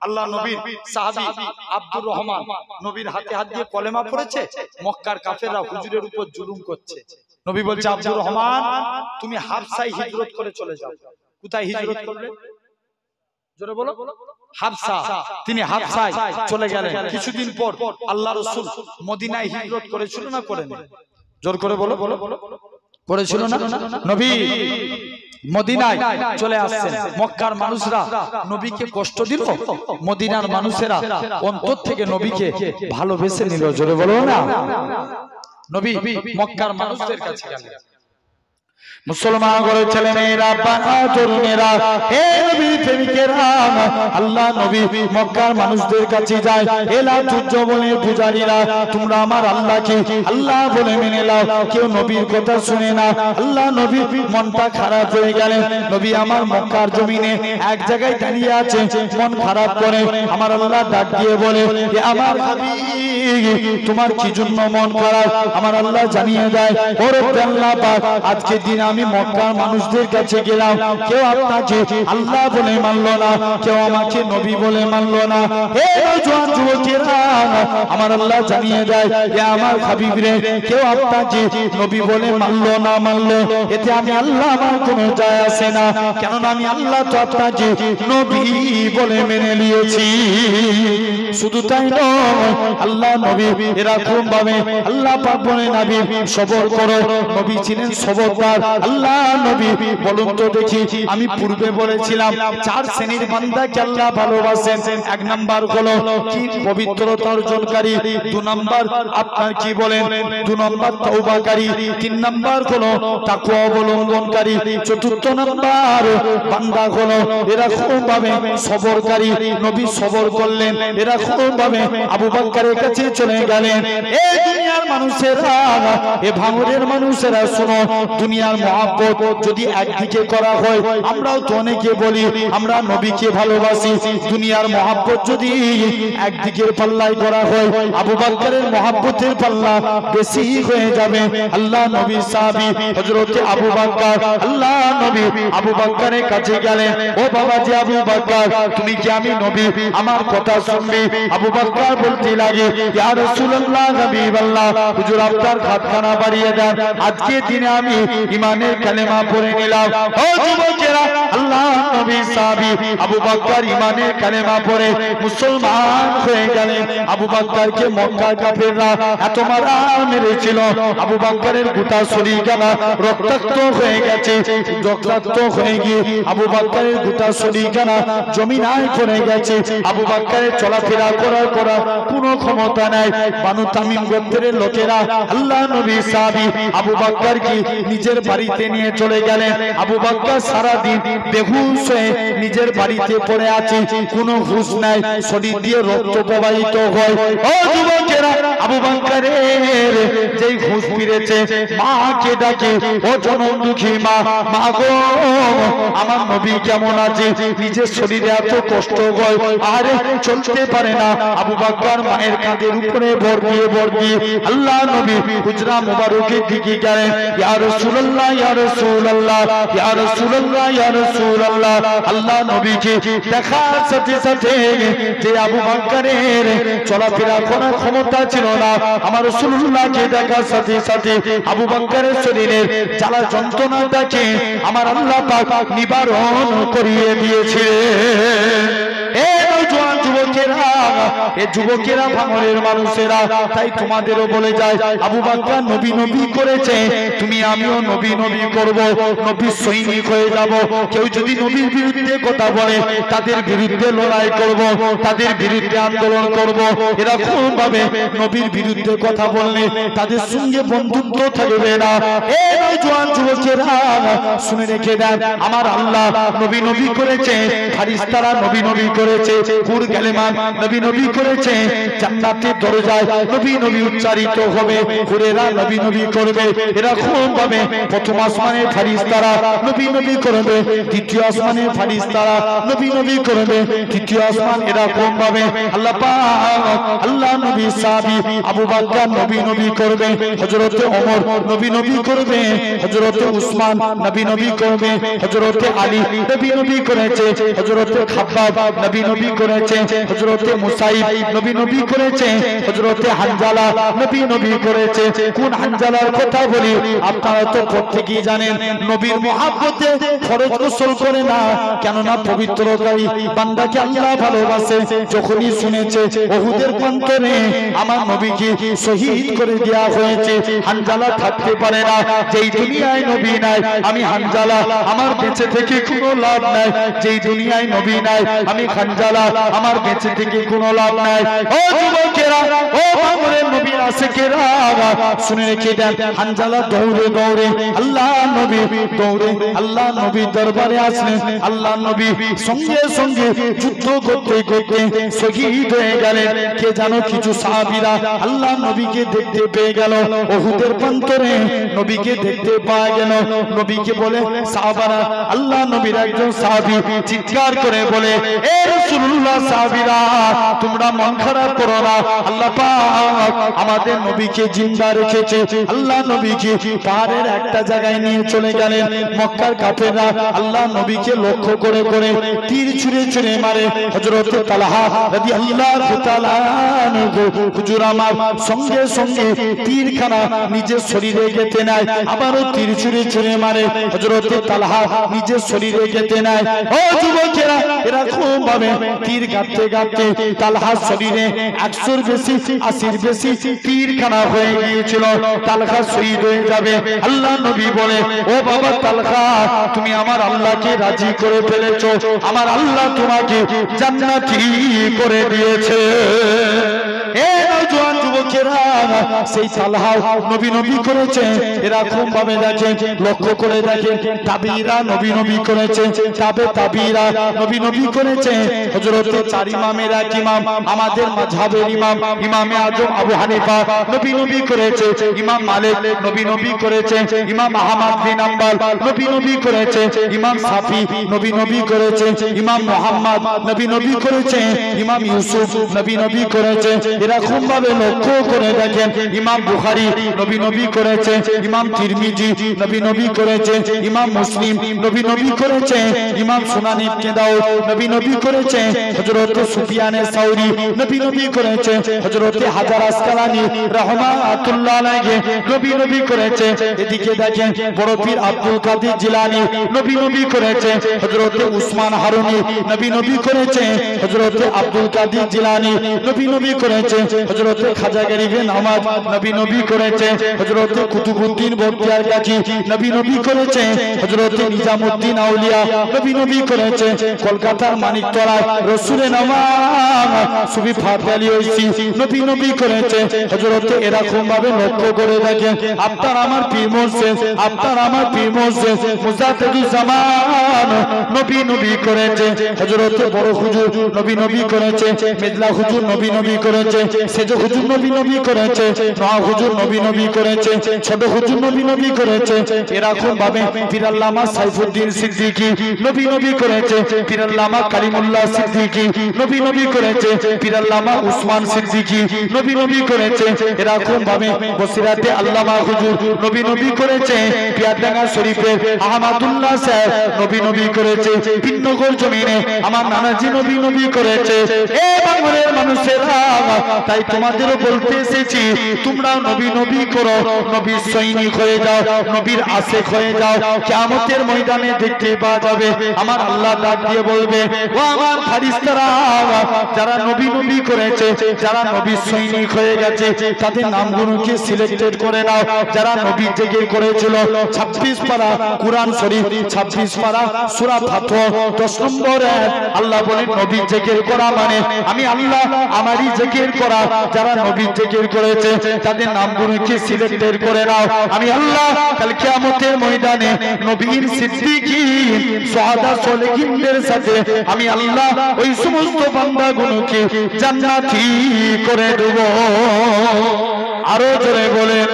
Speaker 1: আল্লাহ নবীর সাহাবী আব্দুর রহমান নবীর হাতে হাত দিয়ে কলেমা পড়েছে, মক্কার কাফেররা হুজুরের উপর জুলুম করছে। নবী বলছে, আব্দুর রহমান তুমি হাবশায় হিজরত করে চলে যাও। কোথায় হিজরত করলে? জোরে বলো। হাবশা। তিনি হাবশায় চলে গেলেন। কিছুদিন পর আল্লাহ রাসূল মদিনায় হিজরত করেছিল না করেনি? জোর করে বলো। করেছিল না? নবী মদিনায় চলে আসছেন। মক্কার মানুষরা নবীকে কষ্ট দিল, মদিনার মানুষেরা অন্তর থেকে নবীকে ভালোবেসে নিল। জোরে বলো না। নবী মক্কার মানুষদের কাছে গেলেন। মুসলমান ঘরের ছেলে মেয়েরা, বাবা তরুণেরা, হে নবীর প্রেমিকেরা, আল্লাহ নবী মক্কার মানুষদের কাছে যায়। এলা তুজ্জ বলে পূজারীরা, তোমরা আমার আল্লাহকে আল্লাহ বলে মেনে নাও। কেউ নবীর কথা শুনে না। আল্লাহ নবী মনটা খারাপ হয়ে গেলেন। নবী আমার মক্কার জমিনে এক জায়গায় দাঁড়িয়ে আছে, মন খারাপ করে আমার আল্লাহ ডাক দিয়ে বলে, হে আমার হাবিব, তোমার কি জন্য মন খারাপ? আমার আল্লাহ জানিয়ে দেয়, ও রব্বে আল্লাহ পাক, আজকে দিন আমি মক্কার মানুষদের কাছে গেলাম, কেউ আপনাকে আল্লাহ বলে মানলো না, কেউ আমাকে নবী বলে মানলো না। হে নওজোয়ান যুবকেরা, আমার আল্লাহ জানিয়ে দেয়, হে আমার হাবিব রে, কেউ আপনাকে নবী বলে মানলো না মানলো, এতে আমি আল্লাহ আমার কোনো যায় আসে না, কেননা আমি আল্লাহ তো আপনাকে নবী বলে মেনে নিয়েছি। শুধু তাই নয়, আল্লাহ নবী এরকম ভাবে আল্লাহ পাক বলে, নবী সবর করো। নবী ছিলেন সবরদার। আল্লাহ নবী বলুন তো দেখি, আমি পূর্বে বলেছিলাম চার শ্রেণীর বান্দাকে আল্লাহ ভালোবাসেন। এক নাম্বার হলো কি পবিত্রতা অর্জনকারী, দুই নাম্বার আপনার কি বলেন, দুই নাম্বার তওবাকারী, তিন নাম্বার হলো তাকওয়া অবলম্বনকারী, চতুর্থ নাম্বার বান্দা হলো এরকম ভাবে সবরকারী। নবী সবর করলেন, এরকম ভাবে আবু বকরের কাছে চলে গেলেন। এই দুনিয়ার মানুষেরা, এ ভাঙরের মানুষেরা শোনো, দুনিয়ার মহব্বত যদি একদিকে করা হয়, আমরাও তো অনেকে বলি আমরা নবীকে ভালোবাসি, দুনিয়ার মহব্বত যদি একদিকের পাল্লায় করা হয়, আবু বকরের মহব্বতের পাল্লা বেশি হয়ে যাবে। আল্লাহ নবী সাহাবী হযরত আবু বকর, আল্লাহ নবী আবু বকরের কাছে গেলেন, ও বাবা জি আবু বকর, তুমি কি আমি নবী, আমার কথা শুনবে? আবু বকর বলতে লাগে, ইয়া রাসূলুল্লাহ, হাবিবাল্লাহ, হুজুর আপনার হাতখানা বাড়িয়ে দেন, আজকে দিনে আমি ইমানের কালেমা পড়ে নিলাম। ও যুবকেরা, আল্লাহ নবী সাহাবী আবু বকর ইমানের কালেমা পড়ে মুসলমান হয়ে গেলেন। আবু বকরকে মক্কার কাফেররা এত মারা মেরেছিল, আবু বকরের গোটা শরীরখানা রক্তাক্ত হয়ে গেছে। রক্তাক্ত হয়ে গিয়ে আবু বকরের গোটা শরীরখানা জমিনায় পড়ে গেছে। আবু বকরের চলাফেরা করার কোনো ক্ষমতা নাই। বানু তামিম গোত্রের লোকেরা আল্লাহ নবী সাহাবী আবু বকরকে নিজের বাড়িতে নিয়ে চলে গেলেন। আবু বকর সারা দিন বেহুশ হয়ে নিজের বাড়িতে পড়ে আছে, কোনো হুঁশ নাই, শরীর দিয়ে রক্ত প্রবাহিত হয়। ও যুবকেরা, আবু বকরের যেই হুঁশ ফিরেছে, মাকে ডাকে, ও জনম দুঃখী মা, মা গো আমার নবী কেমন আছে? নিজের শরীরে এত কষ্ট হয়, আরে চলতে পারে না। আবু বকর মায়ের কাঁধের উপরে ভর দিয়ে আল্লাহ নবী হুজরা মুবারকের দিকে গেলেন। ইয়া রাসূলুল্লাহ, ইয়া রাসূলুল্লাহ, ইয়া রাসূলুল্লাহ, ইয়া রাসূলুল্লাহ। আল্লাহ নবীকে দেখার সাথে সাথে যে আবু বকরের চলাফেরা করার ক্ষমতা ছিল না, আমার রাসূলুল্লাহকে দেখার সাথে সাথে আবু বকরের শরীরের জ্বালা যন্ত্রণাটাকে আমার আল্লাহ পাক নিবারণ করিয়ে দিয়েছিলেন। যুবকেরা, ভাঙরের মানুষেরা, তাই তোমাদেরও বলে যায়, আবু বকর নবী নবী করেছে, তুমি আমিও নবী নবী করব, নবীর সৈনিক হয়ে যাব। কেউ যদি নবীর বিরুদ্ধে কথা বলে, তাদের বিরুদ্ধে লড়াই করব, তাদের বিরুদ্ধে আন্দোলন করব। এরকম ভাবে নবীর বিরুদ্ধে কথা বললে তাদের সঙ্গে বন্ধুত্ব থাকবে না। এই নওজোয়ান যুবকেরা শুনে রেখে দেন, আমার আল্লাহ নবী নবী করেছে, ফারিস্তারা নবী নবী করেছে, হুর কালেমা নবী নবী নবী করেছে জান্নাতের দরজায় নবী নবী উচ্চারিত হবে হুরেরা নবী নবী করবে এরকম ভাবে প্রথম আসমানের ফেরেশতারা নবী নবী করবে দ্বিতীয় আসমানের ফেরেশতারা নবী নবী করবে তৃতীয় আসমান এরকম ভাবে আল্লাহ পাক আল্লাহ নবী সাহাবী আবু বকর নবী নবী করবে হযরতে ওমর নবী নবী করবে হযরতে উসমান নবী নবী করবে হযরতে আলী নবী নবী করেছে হযরতে খাব্বাব নবী নবী করেছে হযরতে মুসাইব নবী নবী করেছে হযরতে হানজালা নবী নবী করেছে কোন হানজালার কথা বলি আপনারা তো প্রত্যেকই জানেন নবীর মহব্বতে ফরজ গোসল করে না কেন না পবিত্রকারী বান্দাকে আল্লাহ ভালোবাসে যখনই শুনেছে উহুদের প্রান্তরে আমার নবীকে শহীদ করে দেওয়া হয়েছে হানজালা থাকতে পারে না যেই দুনিয়ায় নবী নাই আমি হানজালা আমার বেঁচে থেকে কোনো লাভ নাই যেই দুনিয়ায় নবী নাই আমি হানজালা আমার বেঁচে থেকে কোনো লাভ নাই ও যুবকেরা ও আমাদের নবী আশিকেরা শুনে রেখে দেন হানজালা দৌড়ে দৌড়ে আল্লাহ নবী দৌড়ে আল্লাহ নবী দরবারে আসলেন আল্লাহ নবী সঙ্গে সঙ্গে যুদ্ধ করতে করতে শহীদ হয়ে গেলেন কে জানো কিছু সাহাবীরা আল্লাহ নবীকে দেখতে পেয়ে গেল উহুদের প্রান্তরে নবীকে দেখতে পাওয়া গেল নবীকে বলে সাহাবারা আল্লাহ নবীর একজন সাহাবী চিৎকার করে বলে এ রাসূলুল্লাহ সাহাবীরা তোমরা মন খারাপ করো না আল্লাহ পাক আমাদের নবীকে জিন্দা রেখেছে আল্লাহ নবীকে পাহাড়ের একটা জায়গায় নিয়ে চলে গেলেন মক্কার কাফেররা আল্লাহ নবীকে লক্ষ্য করে করে তীর ছুঁড়ে ছুঁড়ে মারে হযরত তালহা রাদিয়াল্লাহু তাআলা হুজুর আমার সঙ্গে সঙ্গে তীরখানা নিজের শরীরে গেঁথে নেয় আবারও তীর ছুঁড়ে ছুঁড়ে মারে হযরত তালহা নিজের শরীরে গেঁথে নেয় ও যুবকেরা এরকম ভাবে তীর গাঁথতে গাঁথতে তালহার শরীরে 100-র বেশি 80-র বেশি তীরখানা হয়ে গিয়েছিল তালহা শহীদ হয়ে যাবে আল্লাহ নবী বলে ও বাবা তালহা তুমি আমার আল্লাহকে রাজি করে ফেলেছো আমার আল্লাহ তোমাকে জান্নাতি করে দিয়েছে এ নওজোয়ান যুবকেরা সেই তালহা নবী নবী করেছে এরকম ভাবে দেখেন লক্ষ্য করে দেখেন তাবিরা নবী নবী করেছে তাবিরা নবী নবী করেছে হযরত চার ইমামের এক ইমাম আমাদের মাযহাবের ইমাম ইমামে আজম আবু হানিফা নবী নবী করেছে ইমাম মালিক নবী নবী করেছে ইমাম আহমদ বিন হাম্বল নবী নবী করেছে ইমাম শাফি নবী নবী করেছে ইমাম মুহাম্মদ নবী নবী করেছে ইমাম ইউসুফ নবী নবী করেছে এরকম ভাবে লক্ষ্য করে দেখেন ইমাম বুখারী নবী নবী করেছে ইমাম তিরমিজি নবী নবী করেছে ইমাম মুসলিম নবী নবী করেছে ইমাম সুনান ইবনে দাউদ নবী নবী করেছে হযরত সুফিয়ান সাউরি নবী নবী করেছে হযরত হাজার আসকালানি রাহমাতুল্লাহ আলাইহি নবী নবী করেছে এদিকে দেখেন বড় পীর আব্দুল কাদের জিলানী নবী নবী করেছে হযরত উসমান হারুনি নবী নবী করেছে হযরত আব্দুল কাদের জিলানী নবী নবী করেছে হযরত খাজা গরিব নামাজ নবী নবী করেছে হযরত কুতুবউদ্দিন বখতিয়ার কাজী নবী নবী করেছে হযরত নিজামউদ্দিন আউলিয়া নবী নবী করেছে কলকাতার মানিকতলায় রাসূলের নামাজ সুফি ফাতে আলী ওইসি নবী নবী করেছে হযরত এরকম ভাবে লক্ষ্য করে দেখেন আপনার আমার পীর মুর্শিদ আপনার আমার পীর মুর্শিদ মুজাদ্দিদুজ জামান নবী নবী করেছে হযরত বড় হুজুর নবী নবী করেছে মেদলা হুজুর নবী নবী করেছে সেজ হুজুর নবী নবী করেছে নওয়া হুজুর নবী নবী করেছে ছোট হুজুর নবী নবী করেছে এরকম ভাবে পীর আল্লামা সাইফুদ্দিন সিদ্দিকী নবী নবী করেছে পীর আল্লামা কালিমুল্লাহ সিদ্দিকী নবী নবী করেছে পীর আল্লামা উসমান সিদ্দিকী নবী নবী করেছে এরকম ভাবে বসিরাতে আল্লামা হুজুর নবী নবী করেছে পিয়ারডাঙ্গা শরীফের আহমদুল্লাহ সাহেব নবী নবী করেছে বিনগর জমিনে আমার নানাজি নবী নবী করেছে এ বাংলার মানুষেরা তাই তোমাদেরও বলতে এসেছি তোমরা নবী নবী করো নবীর সৈনিক হয়ে যাও নবীর আশিক হয়ে যাও কিয়ামতের ময়দানে দেখতে পাওয়া যাবে আমার আল্লাহ ডাক দিয়ে বলবে ও আমার ফেরেশতারা যারা নবী নবী করেছে যারা নবীর সৈনিক হয়ে গেছে তাদের নামগুলোকে সিলেক্টেড করে নাও যারা নবী জিকির করেছিল 26 পারা কুরআন শরীফ 26 পারা সূরা ফাতহ 10 নম্বর আল্লাহ বলেন নবী জিকির করা মানে আমি আল্লাহ আমারই জিকির করা যারা নবী জিকির করেছে তাদের নামগুলোকে সিলেক্টেড করে নাও। আমি আল্লাহ কাল কিয়ামতের ময়দানে নবীর সিদ্দিকীন সুহাদা সালেহিনদের সাথে আমি আল্লাহ ওই সমস্ত বান্দাগুলোকে জান্নাতি করে দেব। আরো জোরে বলেন।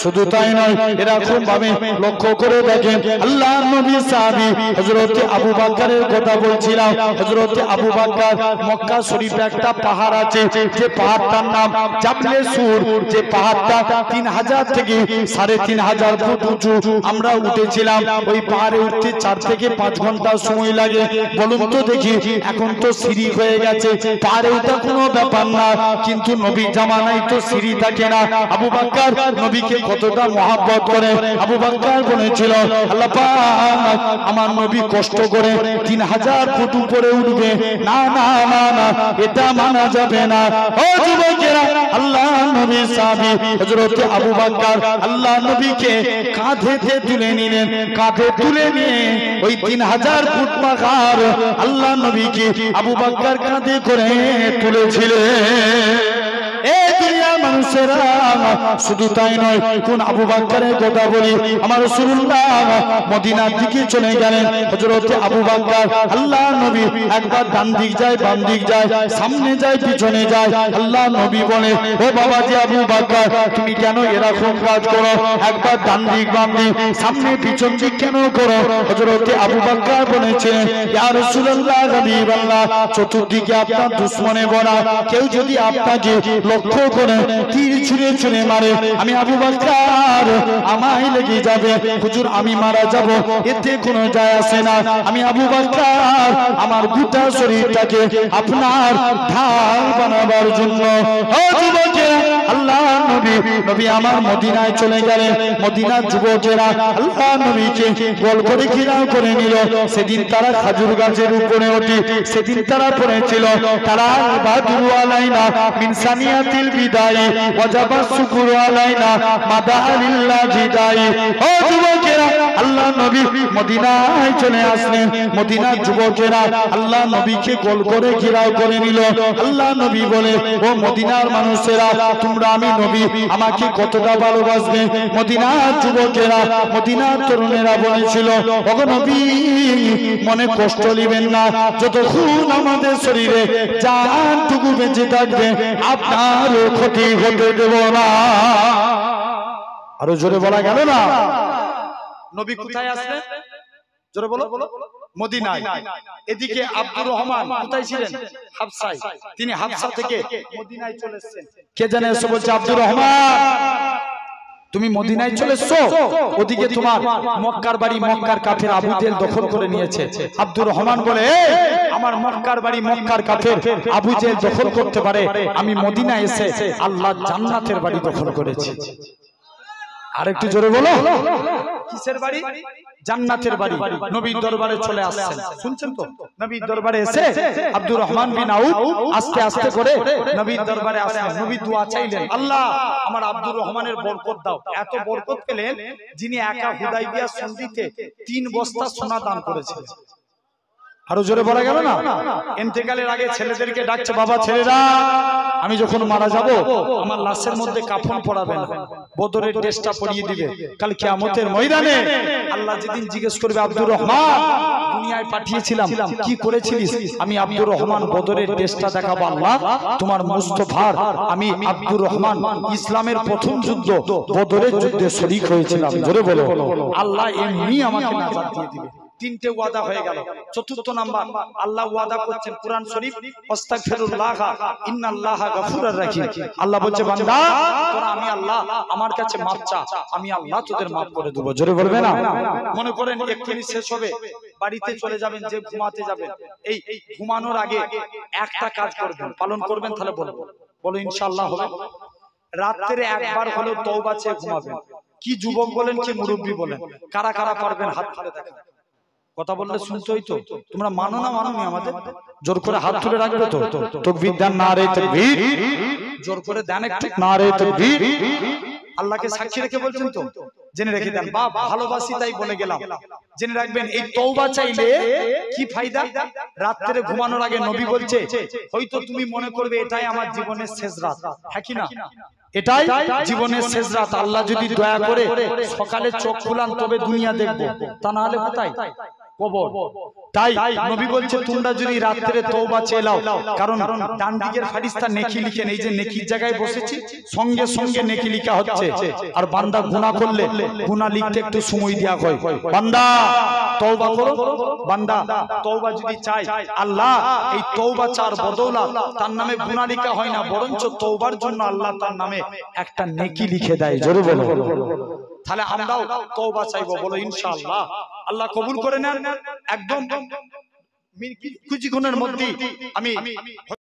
Speaker 1: শুধু তাই নয়, এরকম ভাবে লক্ষ্য করে দেখেন আল্লাহ নবী সাহাবী হযরত আবু বকরের কথা বলছিলাম। হযরত আবু বকর মক্কা শরীফে একটা পাহাড় আছে, যে পাহাড়টার নাম জাবলে সুর। যে পাহাড়টা 3000 থেকে 3500 ফুট উঁচু। আমরা উঠেছিলাম ওই পাহাড়ে উঠতে 4 থেকে 5 ঘন্টা সময় লাগে। বলুন তো দেখি, এখন তো সিঁড়ি হয়ে গেছে, পাহাড়ে ওঠা কোনো ব্যাপার না, কিন্তু নবী জামানায় তো সিঁড়ি থাকে না। আবু বকর নবীকে কতটা মহব্বত করে। আবু বকর বলেছিল, আল্লাহ পাক আমার নবী কষ্ট করে 3000 ফুট উপরে উঠবে, না না না না, এটা মানা যাবে না। ও যুবকেরা, আল্লাহ নবী সাহাবী হযরত আবু বকর আল্লাহ নবীকে কাঁধেতে তুলে নিলেন। কাঁধে তুলে নিয়ে ওই 3000 ফুট পাহাড় আল্লাহ নবীকে আবু বকর কাঁধে করে তুলেছিলেন। এই দুনিয়ার মানুষেরা, শুধু তাই নয়, কোন আবু বকরের কথা বলি, আমার রাসূলুল্লাহ মদিনার দিকে চলে গেলেন। হযরত আবু বকর আল্লাহ নবী একবার ডান দিক যায়, বাম দিক যায়, সামনে যায়, পিছনে যায়। আল্লাহ নবী বলে, ও বাবা জি আবু বকর, তুমি কেন এরকম কাজ করো? একবার ডান দিক, বাম দিক, সামনে পিছন দিক কেন করো? হযরত আবু বকর বলেছে, ইয়া রাসূলুল্লাহ হাবিবাল্লাহ, চতুর্দিকে আপনার দুশমনে ভরা, কেউ যদি আপনাকে লক্ষ্য করে তীর ছুঁড়ে ছুঁড়ে মারে, আমি আবু বকর আমায় লেগে যাবে। হুজুর আমি মারা যাব, এতে কোনো যায় আসে না। আমি আবু বকর আমার গোটা শরীরটাকে আপনার ঢাল বানাবার জন্য। ও যুবকেরা, আল্লাহ নবী আমার মদিনায় চলে গেলেন। মদিনার যুবকেরা আল্লাহ নবীকে গোল করে ঘেরাও করে নিল। সেদিন তারা খাজুর গাছের উপরে ওঠে, সেদিন তারা পড়েছিল, তারা বাদুর আলাইনা মিন সানিয়াতিল বিদাই ওয়াজাবা শুকুর আলাইনা মাদালিল্লাহ জিদাই। ও যুবকেরা, আল্লাহ নবী মদিনায় চলে আসলেন। মদিনার যুবকেরা আল্লাহ নবীকে গোল করে ঘেরাও করে নিল। আল্লাহ নবী বলে, ও মদিনার মানুষেরা, তোমরা আমি নবী আমাকে কতটা ভালোবাসবে? মদিনার যুবকেরা, মদিনার তরুণেরা বলেছিল, ওগো নবী মনে কষ্ট নেবেন না, যতক্ষণ আমাদের শরীরে জানটুকু বেঁচে থাকবে আপনার ক্ষতি হতে দেব না। আরো জোরে বলা গেল না? নবী কোথায় আসলেন? জোরে বলো। মদিনায়। এদিকে আব্দুর রহমান কোথায় ছিলেন? হাবশায়। তিনি হাবশা থেকে মদিনায় চলে এসেছেন। কে জানে এসে বলছে, আব্দুর রহমান তুমি মদিনায় চলে এসছো, ওদিকে তোমার মক্কার বাড়ি মক্কার কাফের আবু জেহেল দখল করে নিয়েছে। আব্দুর রহমান বলে, আমার মক্কার বাড়ি মক্কার কাফের আবু জেহেল দখল করতে পারে, আমি মদিনায় এসে আল্লাহ জান্নাতের বাড়ি দখল করেছি। আরেকটু জোরে বলো, কিসের বাড়ি? জান্নাতের বাড়ি। নবীর দরবারে চলে আসছেন, শুনছেন তো? নবীর দরবারে এসে আব্দুর রহমান বিন আউফ আস্তে আস্তে করে নবীর দরবারে আসলেন। নবী দোয়া চাইলেন, আল্লাহ আমার আব্দুর রহমানের বরকত দাও। এত বরকত পেলেন যিনি একা হুদাইবিয়া সন্ধিতে 3 বস্তা সোনা দান করেছিলেন। আরো জোরে বলা গেল না? ইন্তেকালের আগে ছেলেদেরকে ডাকছে, বাবা ছেলেরা, আমি যখন মারা যাব আমার লাশের মধ্যে কাফন পরাবেন, বদরের ড্রেসটা পরিয়ে দিবে। কাল কিয়ামতের ময়দানে আল্লাহ যেদিন জিজ্ঞেস করবে, আব্দুর রহমান দুনিয়ায় পাঠিয়েছিলাম, কি করেছিলিস? আমি আব্দুর রহমান বদরের ড্রেসটা দেখাবো, আল্লাহ তোমার মুস্তফার আমি আব্দুর রহমান ইসলামের প্রথম যুদ্ধ বদরের যুদ্ধে শরীক হয়েছিলাম। জোরে বলো। আল্লাহ এমনি আমাকে নাজাত দিয়ে দিবে। 3টে ওয়াদা হয়ে গেল। চতুর্থ নাম্বার, আল্লাহ ওয়াদা করছেন কুরআন শরীফ, আস্তাগফিরুল্লাহ ইন্নাল্লাহা গফুরুর রহিম। আল্লাহ বলছে, বান্দা তোরা আমি আল্লাহ আমার কাছে মাফ চা, আমি আল্লাহ তোদের মাফ করে দেব। জোরে বলবে না? মনে করেন এক্ষুনি শেষ হবে, বাড়িতে চলে যাবেন, যে ঘুমাতে যাবেন, এই ঘুমানোর আগে একটা কাজ করবেন, পালন করবেন, তাহলে বলবো, বলো ইনশাআল্লাহ হবে। রাতে একবার হলেও তওবা চেয়ে ঘুমাবেন। কি যুবক বলেন, কি মুরব্বি বলেন, কারা কারা পারবেন হাত তুলে দেখান। কথা বললে শুনতেই তো, তোমরা মানো না মানোনি আমাদের? জোর করে হাত তুলে রাখবে তো? তাকবীর দেন, নারে তাকবীর। জোর করে দেন একটু, নারে তাকবীর। আল্লাহকে সাক্ষী রেখে বলছেন তো জেনে রেখে দেন। বা ভালোবাসি তাই বলে গেলাম, জেনে রাখবেন এই তওবা চাইলে কি ফায়দা। রাত্রে ঘুমানোর আগে নবী বলছে, হয়তো তুমি মনে করবে এটাই আমার জীবনের শেষ রাত, হ্যাঁ কি না, এটাই জীবনের শেষ রাত, আল্লাহ যদি দয়া করে সকালে চোখ খুলান তবে দুনিয়া দেখবো, তা না হলে কোথায়, কবর। তাই নবী বলছে তোমরা যদি রাত্রে তওবা চেয়ে নাও, কারণ ডান দিকের ফেরেশতা নেকি লিখেন, এই যে নেকির জায়গায় বসেছি সঙ্গে সঙ্গে নেকি লেখা হচ্ছে, আর বান্দা গুনাহ করলে গুনাহ লিখতে একটু সময় দেয়া হয়। বান্দা তওবা করো, বান্দা তওবা যদি চাই, আল্লাহ এই তওবা চার বদৌলত তার নামে গুনাহ লেখা হয় না, বরঞ্চ তওবার জন্য আল্লাহ তার নামে একটা নেকি লিখে দেয়। জোরে বলো। তাহলে আমরাও তওবা চাইবো, বলো ইনশাআল্লাহ। আল্লাহ কবুল করে নেন। একদম কিছুক্ষণের মধ্যে আমি